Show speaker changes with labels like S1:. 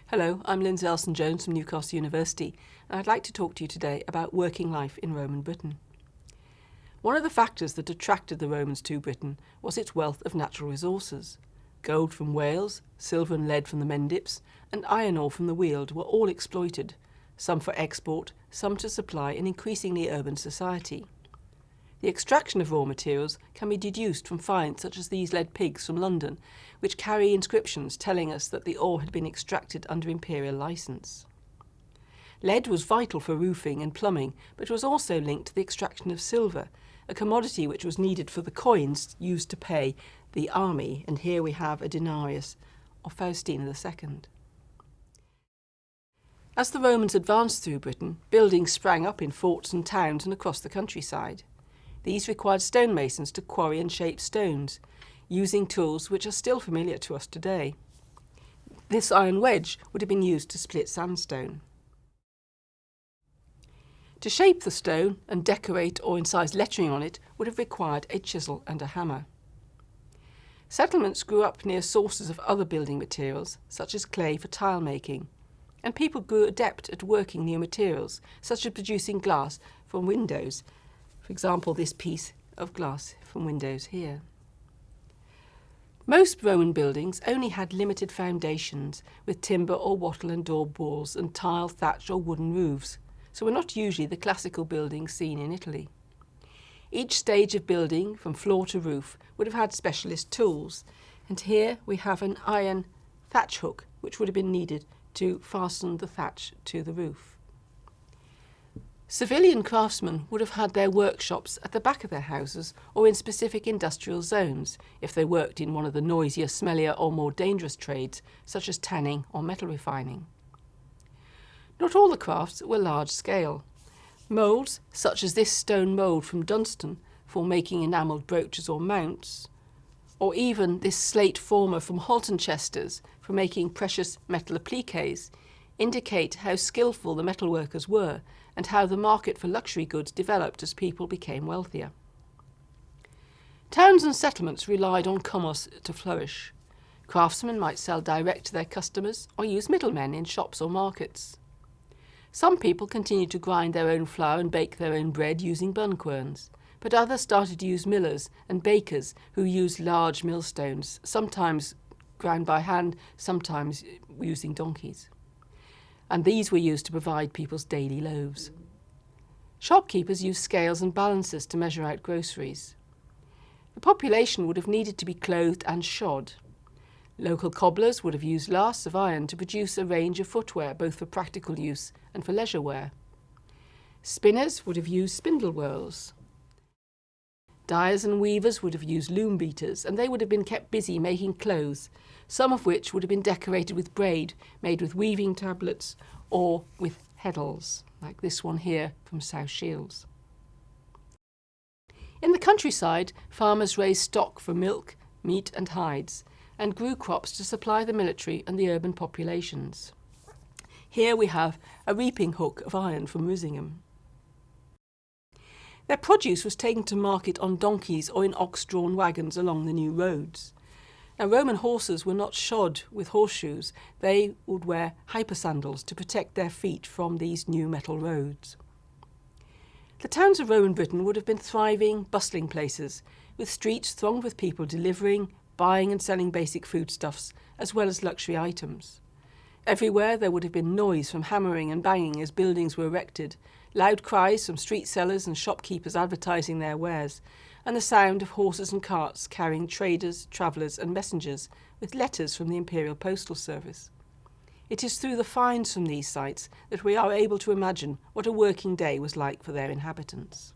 S1: Hello, I'm Lindsay Allason-Jones from Newcastle University, and I'd like to talk to you today about working life in Roman Britain. One of the factors that attracted the Romans to Britain was its wealth of natural resources. Gold from Wales, silver and lead from the Mendips, and iron ore from the Weald were all exploited, some for export, some to supply an increasingly urban society. The extraction of raw materials can be deduced from finds such as these lead pigs from London, which carry inscriptions telling us that the ore had been extracted under imperial licence. Lead was vital for roofing and plumbing, but was also linked to the extraction of silver, a commodity which was needed for the coins used to pay the army, and here we have a denarius of Faustina II. As the Romans advanced through Britain, buildings sprang up in forts and towns and across the countryside. These required stonemasons to quarry and shape stones, using tools which are still familiar to us today. This iron wedge would have been used to split sandstone. To shape the stone and decorate or incise lettering on it would have required a chisel and a hammer. Settlements grew up near sources of other building materials, such as clay for tile making, and people grew adept at working near materials, such as producing glass from windows. For example, this piece of glass from windows here. Most Roman buildings only had limited foundations with timber or wattle and daub walls and tile, thatch or wooden roofs, so were not usually the classical buildings seen in Italy. Each stage of building, from floor to roof, would have had specialist tools, and here we have an iron thatch hook which would have been needed to fasten the thatch to the roof. Civilian craftsmen would have had their workshops at the back of their houses or in specific industrial zones if they worked in one of the noisier, smellier or more dangerous trades such as tanning or metal refining. Not all the crafts were large scale. Moulds, such as this stone mould from Dunstan for making enamelled brooches or mounts, or even this slate former from Halton Chesters for making precious metal appliques, indicate how skillful the metalworkers were and how the market for luxury goods developed as people became wealthier. Towns and settlements relied on commerce to flourish. Craftsmen might sell direct to their customers or use middlemen in shops or markets. Some people continued to grind their own flour and bake their own bread using bun querns, but others started to use millers and bakers who used large millstones, sometimes ground by hand, sometimes using donkeys. And these were used to provide people's daily loaves. Shopkeepers used scales and balances to measure out groceries. The population would have needed to be clothed and shod. Local cobblers would have used lasts of iron to produce a range of footwear, both for practical use and for leisure wear. Spinners would have used spindle whorls. Dyers and weavers would have used loom beaters, and they would have been kept busy making clothes, some of which would have been decorated with braid made with weaving tablets or with heddles, like this one here from South Shields. In the countryside, farmers raised stock for milk, meat and hides, and grew crops to supply the military and the urban populations. Here we have a reaping hook of iron from Risingham. Their produce was taken to market on donkeys or in ox-drawn wagons along the new roads. Now, Roman horses were not shod with horseshoes. They would wear hypersandals to protect their feet from these new metal roads. The towns of Roman Britain would have been thriving, bustling places, with streets thronged with people delivering, buying and selling basic foodstuffs, as well as luxury items. Everywhere there would have been noise from hammering and banging as buildings were erected, loud cries from street sellers and shopkeepers advertising their wares, and the sound of horses and carts carrying traders, travellers and messengers with letters from the Imperial Postal Service. It is through the finds from these sites that we are able to imagine what a working day was like for their inhabitants.